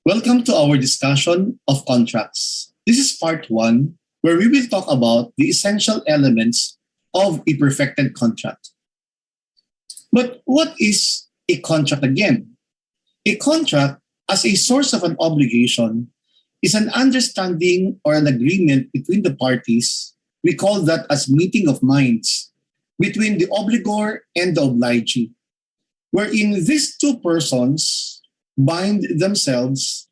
Welcome to our discussion of contracts. This is part one, where we will talk about the essential elements of a perfected contract. But what is a contract again? A contract, as a source of an obligation, is an understanding or an agreement between the parties. We call that as meeting of minds between the obligor and the obligee, wherein these two persons bind themselves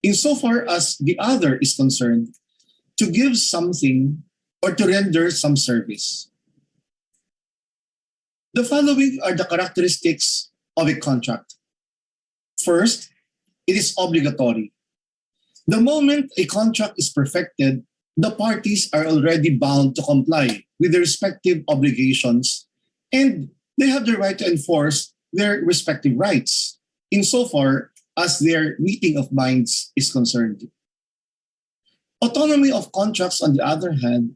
insofar as the other is concerned to give something or to render some service. The following are the characteristics of a contract. First, it is obligatory. The moment a contract is perfected, the parties are already bound to comply with their respective obligations, and they have the right to enforce their respective rights insofar as their meeting of minds is concerned. Autonomy of contracts, on the other hand,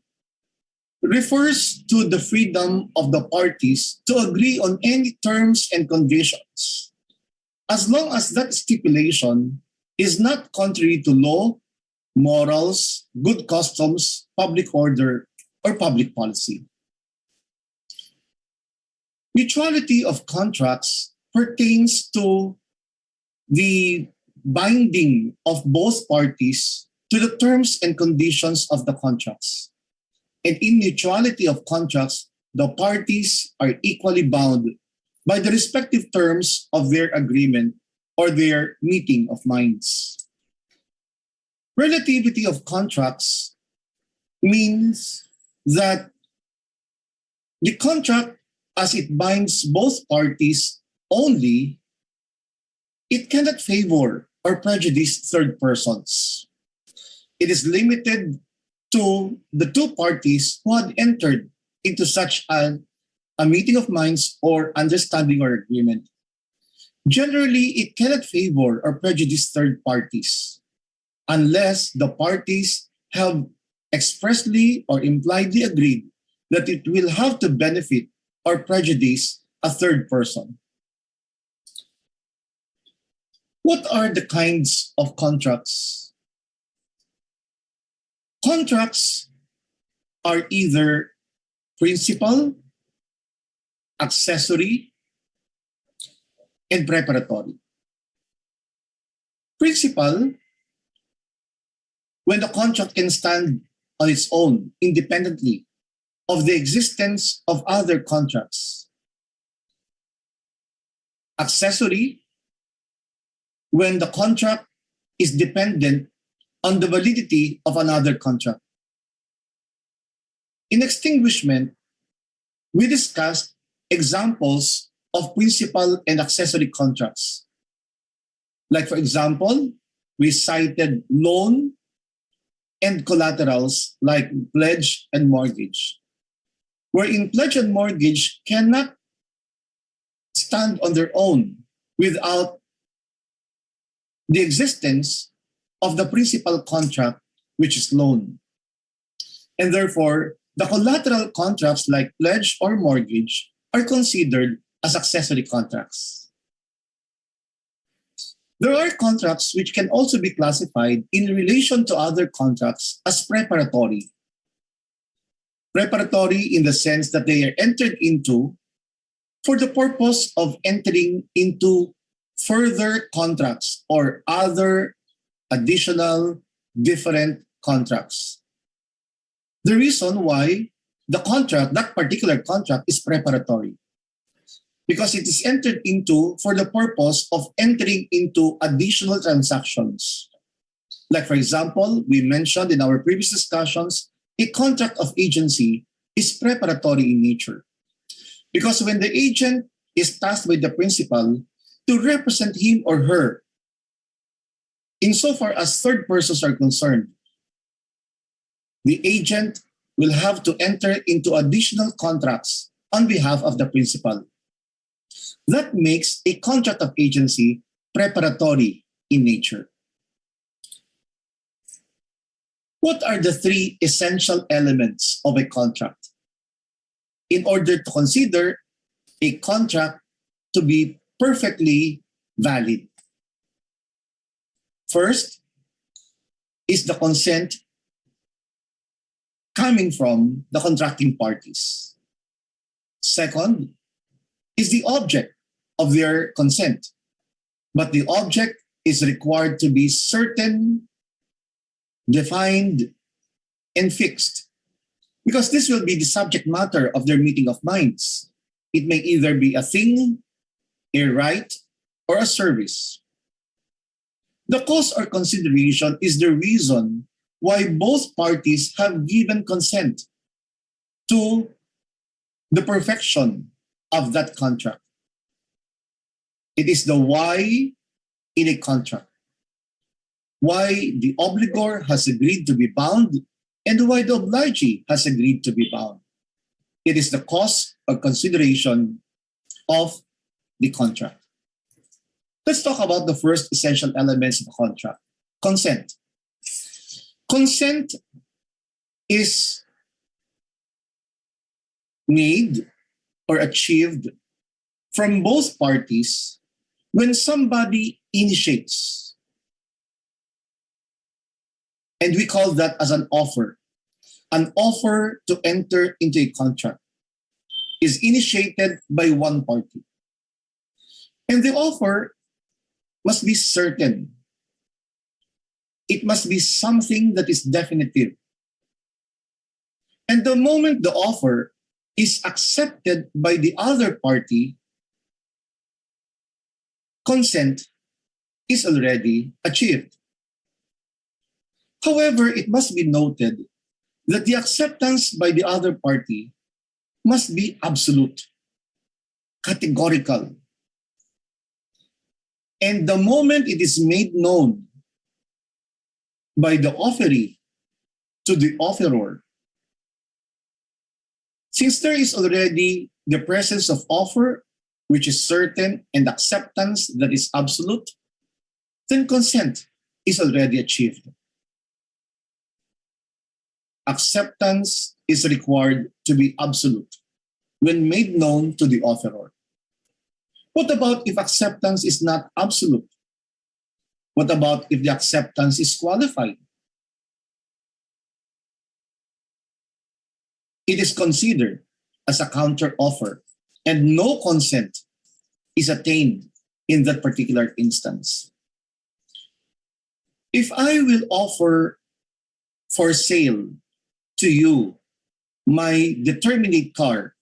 refers to the freedom of the parties to agree on any terms and conditions, as long as that stipulation is not contrary to law, morals, good customs, public order, or public policy. Mutuality of contracts pertains to the binding of both parties to the terms and conditions of the contracts. And in mutuality of contracts, the parties are equally bound by the respective terms of their agreement or their meeting of minds. Relativity of contracts means that the contract, as it binds both parties only, it cannot favor or prejudice third persons. It is limited to the two parties who had entered into such a meeting of minds or understanding or agreement. Generally, it cannot favor or prejudice third parties unless the parties have expressly or impliedly agreed that it will have to benefit or prejudice a third person. What are the kinds of contracts? Contracts are either principal, accessory, and preparatory. Principal, when the contract can stand on its own independently of the existence of other contracts. Accessory, when the contract is dependent on the validity of another contract. In extinguishment, we discussed examples of principal and accessory contracts. Like, for example, we cited loan and collaterals like pledge and mortgage, wherein pledge and mortgage cannot stand on their own without the existence of the principal contract, which is loan. And therefore, the collateral contracts like pledge or mortgage are considered as accessory contracts. There are contracts which can also be classified in relation to other contracts as preparatory. Preparatory in the sense that they are entered into for the purpose of entering into further contracts or other additional different contracts. The reason why the contract, that particular contract, is preparatory, because it is entered into for the purpose of entering into additional transactions. Like, for example, we mentioned in our previous discussions, a contract of agency is preparatory in nature. Because when the agent is tasked by the principal to represent him or her, insofar as third persons are concerned, the agent will have to enter into additional contracts on behalf of the principal. That makes a contract of agency preparatory in nature. What are the three essential elements of a contract in order to consider a contract to be perfectly valid? First is the consent coming from the contracting parties. Second is the object of their consent, but the object is required to be certain, defined, and fixed, because this will be the subject matter of their meeting of minds. It may either be a thing, a right, or a service. The cause or consideration is the reason why both parties have given consent to the perfection of that contract. It is the why in a contract. Why the obligor has agreed to be bound and why the obligee has agreed to be bound. It is the cause or consideration of the contract. Let's talk about the first essential elements of a contract. Consent. Consent is made or achieved from both parties when somebody initiates. And we call that as an offer. An offer to enter into a contract is initiated by one party. And the offer must be certain. It must be something that is definitive. And the moment the offer is accepted by the other party, consent is already achieved. However, it must be noted that the acceptance by the other party must be absolute, categorical. And the moment it is made known by the offeree to the offeror, since there is already the presence of offer, which is certain, and acceptance that is absolute, then consent is already achieved. Acceptance is required to be absolute when made known to the offeror. What about if acceptance is not absolute? What about if the acceptance is qualified? It is considered as a counter offer and no consent is attained in that particular instance. If I will offer for sale to you my determinate car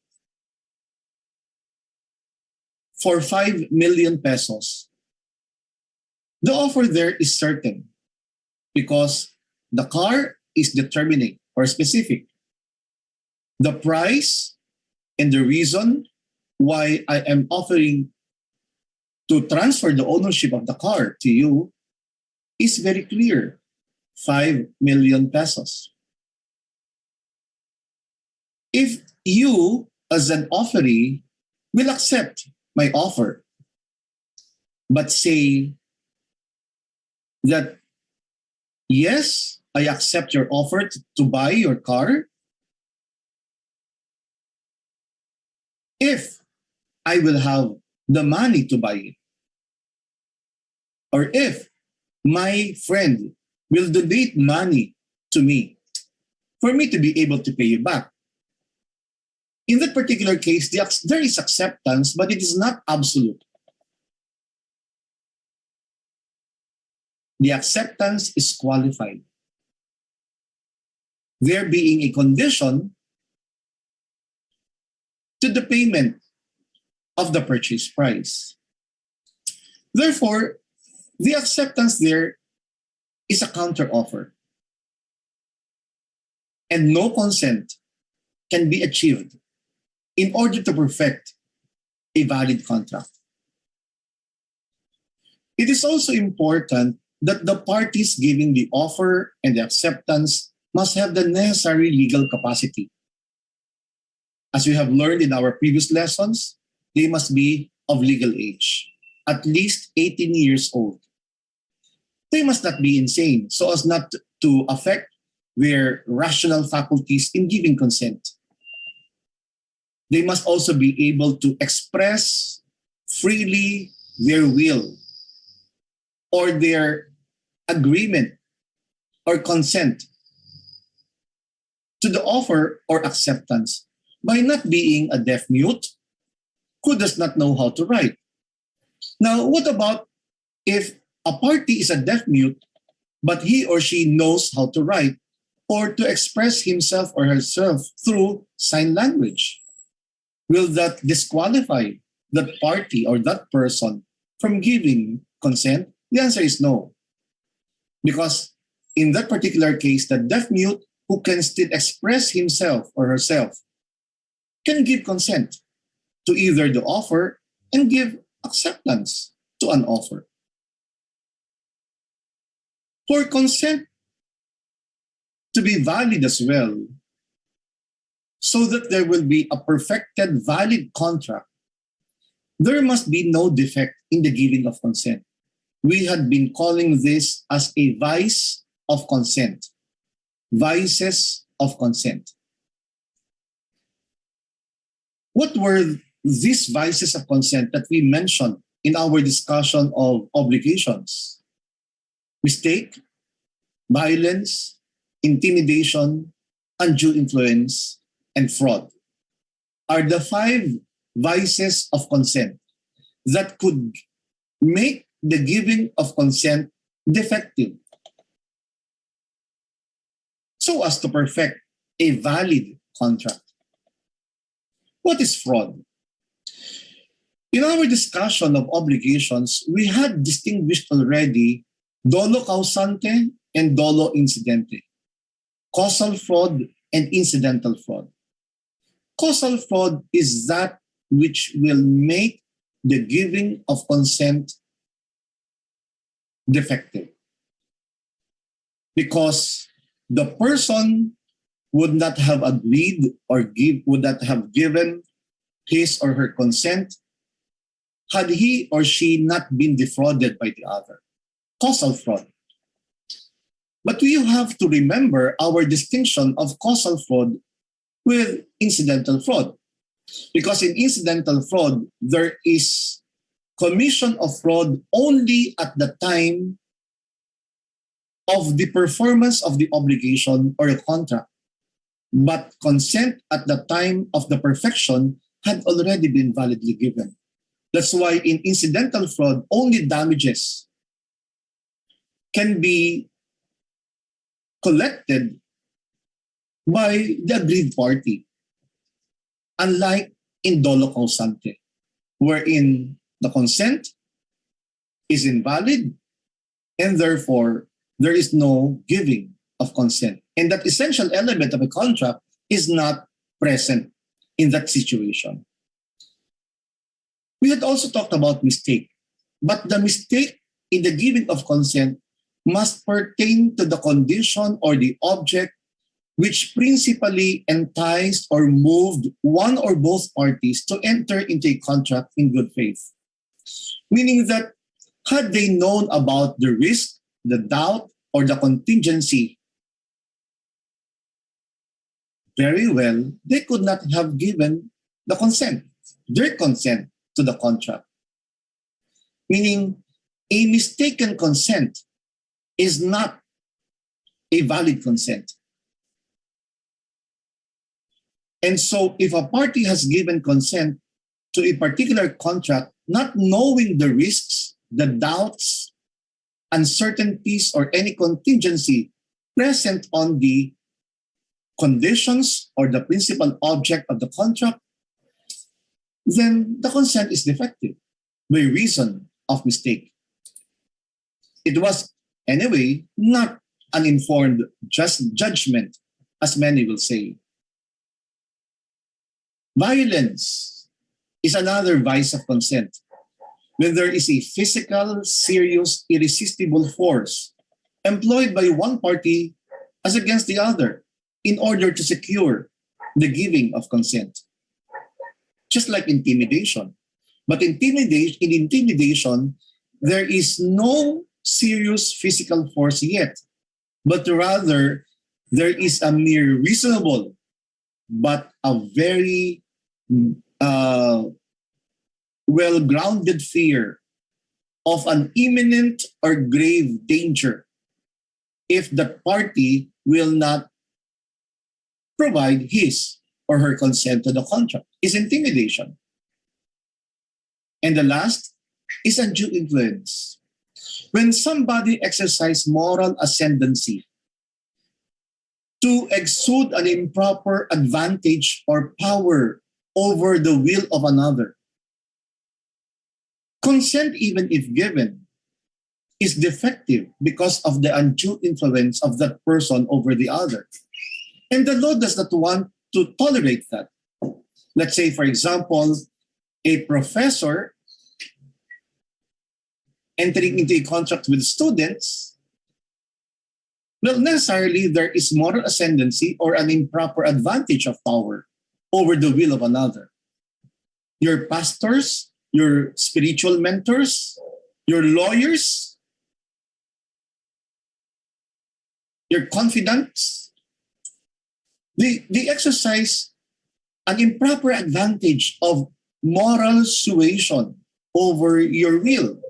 for 5 million pesos, the offer there is certain because the car is determinate or specific. The price and the reason why I am offering to transfer the ownership of the car to you is very clear. 5 million pesos. If you, as an offeree, will accept my offer, but say that, yes, I accept your offer to buy your car, if I will have the money to buy it, or if my friend will donate money to me for me to be able to pay you back. In that particular case, there is acceptance, but it is not absolute. The acceptance is qualified. There being a condition to the payment of the purchase price. Therefore, the acceptance there is a counter offer. And no consent can be achieved in order to perfect a valid contract. It is also important that the parties giving the offer and the acceptance must have the necessary legal capacity. As we have learned in our previous lessons, they must be of legal age, at least 18 years old. They must not be insane so as not to affect their rational faculties in giving consent. They must also be able to express freely their will or their agreement, or consent to the offer or acceptance by not being a deaf mute who does not know how to write. Now, what about if a party is a deaf mute, but he or she knows how to write or to express himself or herself through sign language? Will that disqualify that party or that person from giving consent? The answer is no. Because in that particular case, the deaf mute who can still express himself or herself can give consent to either the offer and give acceptance to an offer. For consent to be valid as well, so that there will be a perfected valid contract, there must be no defect in the giving of consent. We had been calling this as a vice of consent, vices of consent. What were these vices of consent that we mentioned in our discussion of obligations? Mistake, violence, intimidation, undue influence, and fraud are the 5 vices of consent that could make the giving of consent defective, so as to perfect a valid contract. What is fraud? In our discussion of obligations, we had distinguished already dolo causante and dolo incidente, causal fraud and incidental fraud. Causal fraud is that which will make the giving of consent defective, because the person would not have agreed or would not have given his or her consent had he or she not been defrauded by the other. Causal fraud. But we have to remember our distinction of causal fraud with incidental fraud. Because in incidental fraud, there is commission of fraud only at the time of the performance of the obligation or the contract. But consent at the time of the perfection had already been validly given. That's why in incidental fraud, only damages can be collected by the aggrieved party. Unlike in dolo causante, wherein the consent is invalid and therefore there is no giving of consent. And that essential element of a contract is not present in that situation. We had also talked about mistake, but the mistake in the giving of consent must pertain to the condition or the object which principally enticed or moved one or both parties to enter into a contract in good faith. Meaning that had they known about the risk, the doubt, or the contingency very well, they could not have given the consent, their consent to the contract. Meaning, a mistaken consent is not a valid consent. And so if a party has given consent to a particular contract, not knowing the risks, the doubts, uncertainties, or any contingency present on the conditions or the principal object of the contract, then the consent is defective by reason of mistake. It was, anyway, not an informed judgment, as many will say. Violence is another vice of consent. When there is a physical, serious, irresistible force employed by one party as against the other in order to secure the giving of consent. Just like intimidation. But in intimidation, there is no serious physical force yet, but rather there is a mere reasonable but a very well-grounded fear of an imminent or grave danger if the party will not provide his or her consent to the contract. Is intimidation. And the last is undue influence. When somebody exercises moral ascendancy to exude an improper advantage or power over the will of another, consent, even if given, is defective because of the undue influence of that person over the other. And the law does not want to tolerate that. Let's say, for example, a professor entering into a contract with students, well, necessarily there is moral ascendancy or an improper advantage of power over the will of another. Your pastors, your spiritual mentors, your lawyers, your confidants, they exercise an improper advantage of moral suasion over your will.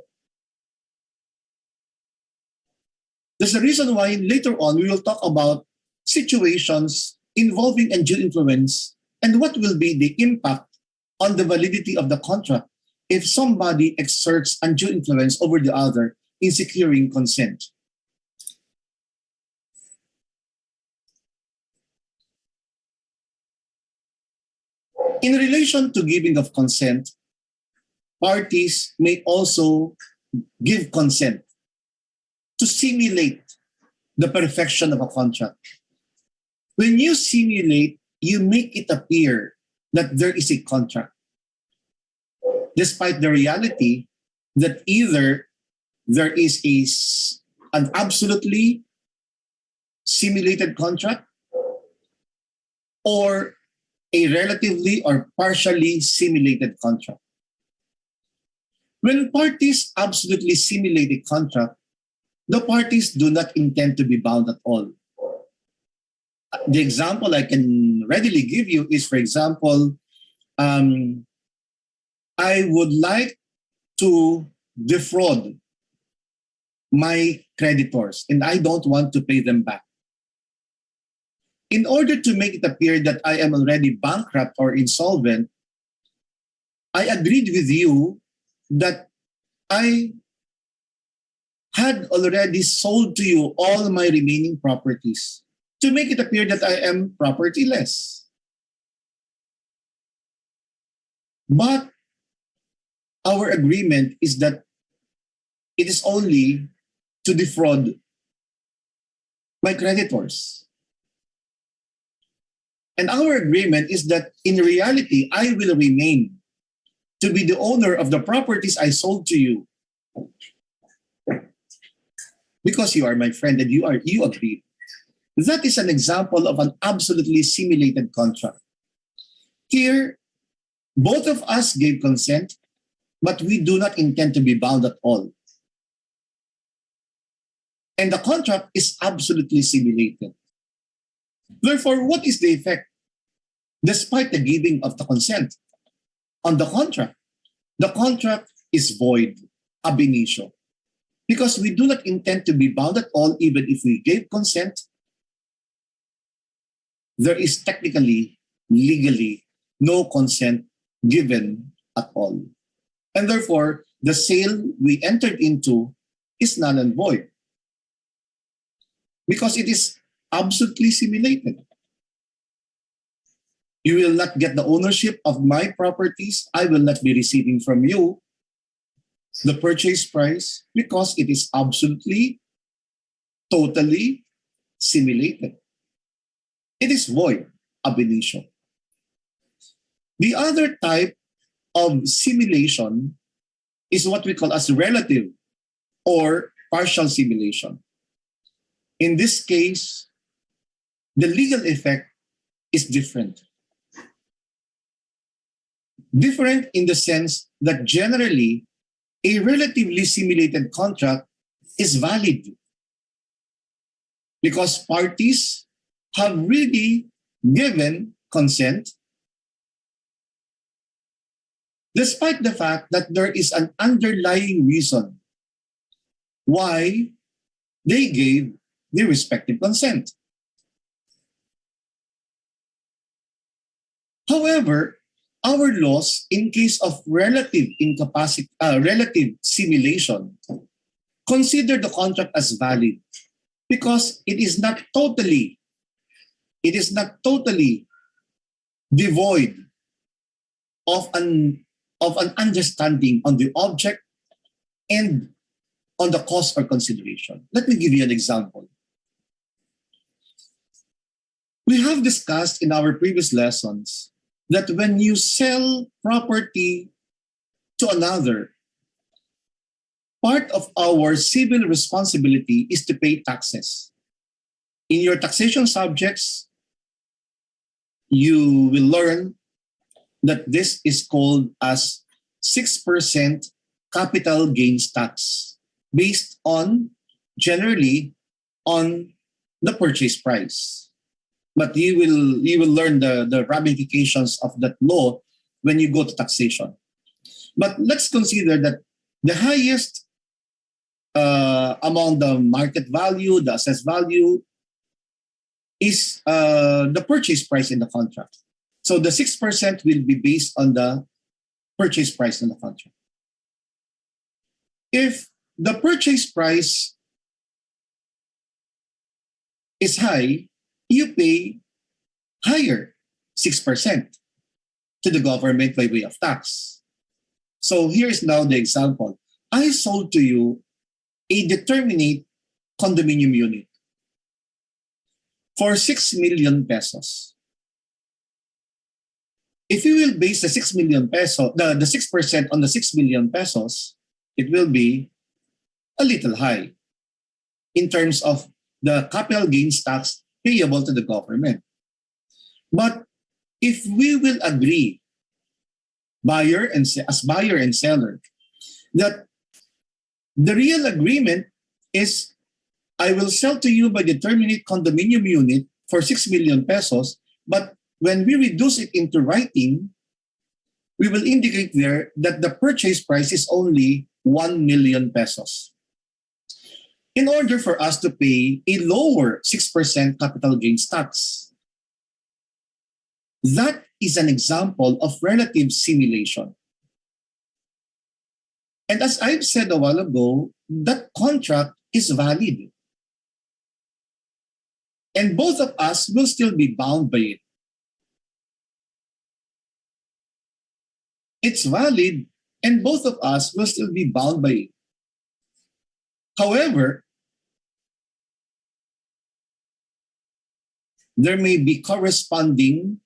That's the reason why later on we will talk about situations involving undue influence and what will be the impact on the validity of the contract if somebody exerts undue influence over the other in securing consent. In relation to giving of consent, parties may also give consent to simulate the perfection of a contract. When you simulate, you make it appear that there is a contract, despite the reality that either there is an absolutely simulated contract or a relatively or partially simulated contract. When parties absolutely simulate a contract, the parties do not intend to be bound at all. The example I can readily give you is, for example, I would like to defraud my creditors and I don't want to pay them back. In order to make it appear that I am already bankrupt or insolvent, I agreed with you that I had already sold to you all my remaining properties to make it appear that I am propertyless. But our agreement is that it is only to defraud my creditors. And our agreement is that in reality, I will remain to be the owner of the properties I sold to you because you are my friend and you agreed. That is an example of an absolutely simulated contract. Here, both of us gave consent, but we do not intend to be bound at all. And the contract is absolutely simulated. Therefore, what is the effect despite the giving of the consent on the contract? The contract is void, ab initio, because we do not intend to be bound at all even if we gave consent. There is technically, legally, no consent given at all. And therefore, the sale we entered into is null and void because it is absolutely simulated. You will not get the ownership of my properties. I will not be receiving from you the purchase price because it is absolutely, totally simulated. It is void, ab initio. The other type of simulation is what we call as relative or partial simulation. In this case, the legal effect is different. Different in the sense that generally, a relatively simulated contract is valid because parties have really given consent despite the fact that there is an underlying reason why they gave their respective consent. However, our laws in case of relative simulation consider the contract as valid because it is not totally devoid of an understanding on the object and on the cost or consideration. Let me give you an example. We have discussed in our previous lessons that when you sell property to another, part of our civil responsibility is to pay taxes. In your taxation subjects, you will learn that this is called as 6% capital gains tax based on generally on the purchase price. But you will learn the ramifications of that law when you go to taxation. But let's consider that the highest among the market value, the assessed value, is the purchase price in the contract. So the 6% will be based on the purchase price in the contract. If the purchase price is high, you pay higher 6% to the government by way of tax. So here's now the example. I sold to you a determinate condominium unit for 6 million pesos. If you will base the 6 million peso, the 6% on the 6 million pesos, it will be a little high in terms of the capital gains tax payable to the government. But if we will agree, buyer and seller, that the real agreement is I will sell to you by determinate condominium unit for 6 million pesos, but when we reduce it into writing, we will indicate there that the purchase price is only 1 million pesos. In order for us to pay a lower 6% capital gains tax. That is an example of relative simulation. And as I've said a while ago, that contract is valid. And both of us will still be bound by it. It's valid, and both of us will still be bound by it. However, there may be corresponding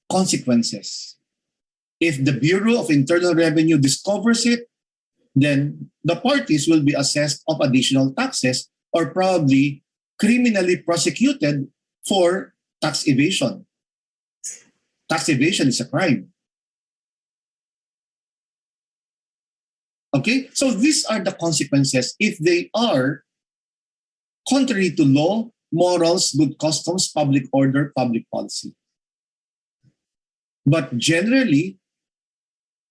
consequences. If the Bureau of Internal Revenue discovers it, then the parties will be assessed of additional taxes or probably criminally prosecuted for tax evasion. Tax evasion is a crime. Okay, so these are the consequences if they are contrary to law, morals, good customs, public order, public policy. But generally,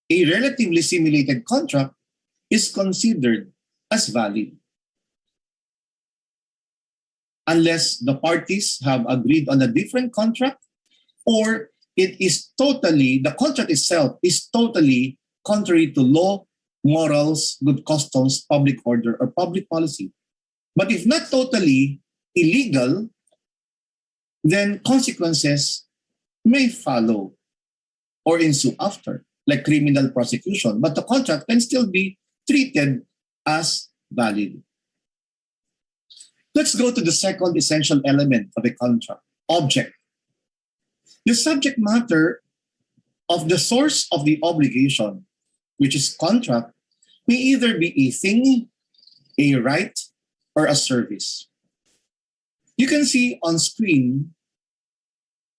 a relatively simulated contract is considered as valid unless the parties have agreed on a different contract or the contract itself is totally contrary to law, morals, good customs, public order, or public policy. But if not totally illegal, then consequences may follow or ensue after, like criminal prosecution. But the contract can still be treated as valid. Let's go to the second essential element of a contract, object. The subject matter of the source of the obligation, which is contract, may either be a thing, a right, or a service. You can see on screen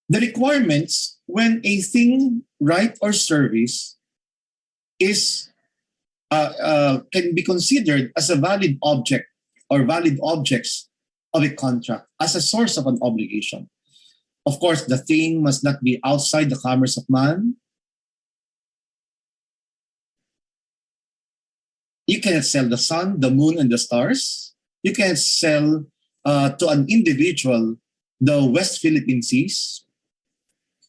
the requirements when a thing, right, or service is can be considered as a valid object or valid objects of a contract as a source of an obligation. Of course, the thing must not be outside the commerce of man. You cannot sell the sun, the moon, and the stars. You cannot sell to an individual the West Philippine Seas,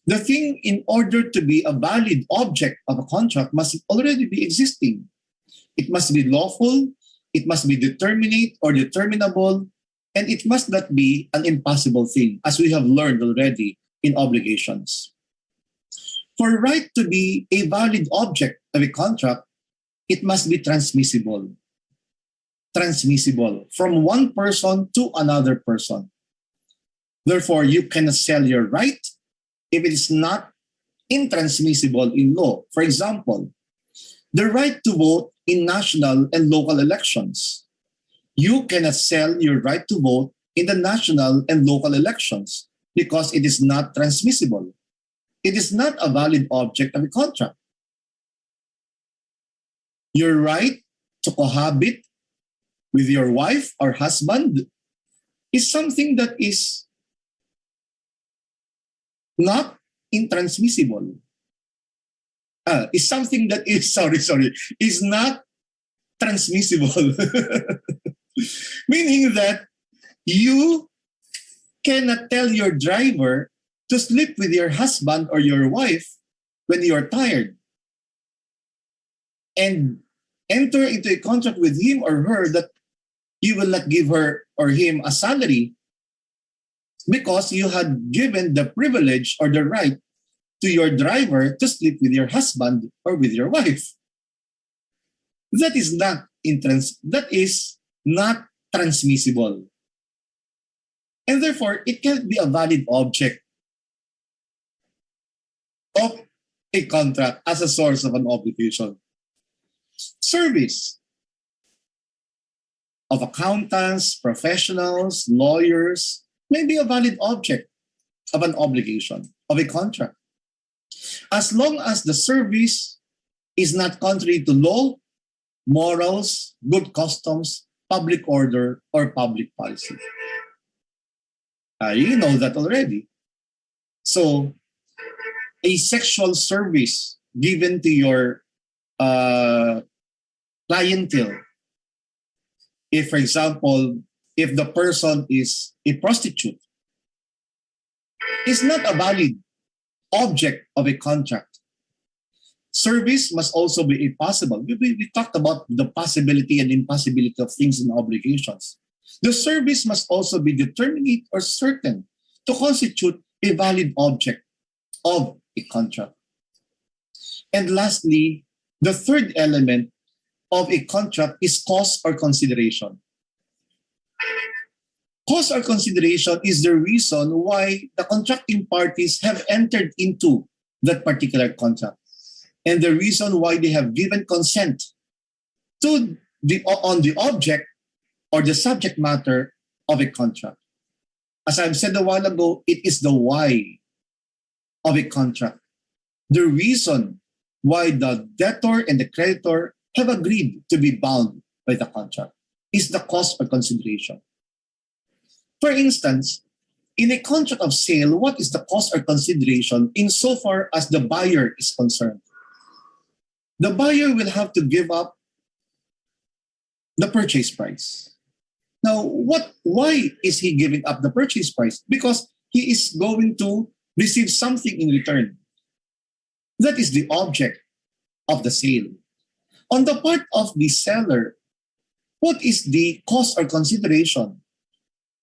the thing in order to be a valid object of a contract must already be existing. It must be lawful, it must be determinate or determinable, and it must not be an impossible thing, as we have learned already in obligations. For right to be a valid object of a contract, it must be transmissible. Transmissible from one person to another person. Therefore, you cannot sell your right if it is not intransmissible in law. For example, the right to vote in national and local elections. You cannot sell your right to vote in the national and local elections because it is not transmissible. It is not a valid object of a contract. Your right to cohabit with your wife or husband is something that is not intransmissible. Is something that is, is not transmissible. Meaning that you cannot tell your driver to sleep with your husband or your wife when you are tired and enter into a contract with him or her that you will not give her or him a salary because you had given the privilege or the right to your driver to sleep with your husband or with your wife. That is not transmissible. And therefore, it cannot be a valid object of a contract as a source of an obligation. Service of accountants, professionals, lawyers may be a valid object of an obligation, of a contract. As long as the service is not contrary to law, morals, good customs, public order, or public policy. You know that already. So, a sexual service given to your clientele, if, for example, if the person is a prostitute, is not a valid object of a contract. Service must also be possible. We talked about the possibility and impossibility of things in obligations. The service must also be determinate or certain to constitute a valid object of a contract. And lastly, the third element of a contract is cause or consideration. Cause or consideration is the reason why the contracting parties have entered into that particular contract, and the reason why they have given consent to on the object or the subject matter of a contract. As I've said a while ago, it is the why of a contract. The reason why the debtor and the creditor have agreed to be bound by the contract is the cause or consideration. For instance, in a contract of sale, what is the cost or consideration insofar as the buyer is concerned? The buyer will have to give up the purchase price. Now, why is he giving up the purchase price? Because he is going to receive something in return. That is the object of the sale. On the part of the seller, what is the cost or consideration?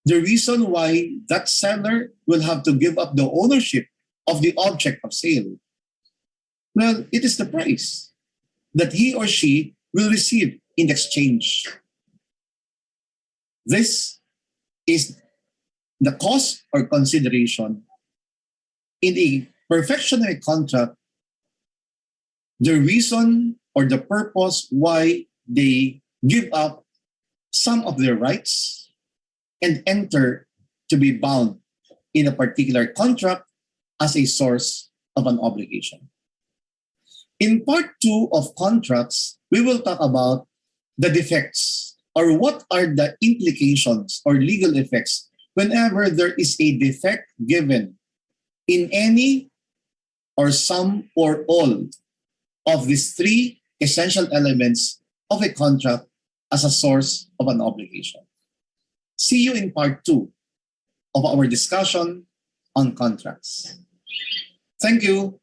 The reason why that seller will have to give up the ownership of the object of sale. Well, it is the price that he or she will receive in exchange. This is the cost or consideration in a perfection of a contract, the reason or the purpose why they give up some of their rights and enter to be bound in a particular contract as a source of an obligation. In part 2 of contracts, we will talk about the defects or what are the implications or legal effects whenever there is a defect given in any or some or all of these 3 essential elements of a contract as a source of an obligation. See you in part 2 of our discussion on contracts. Thank you.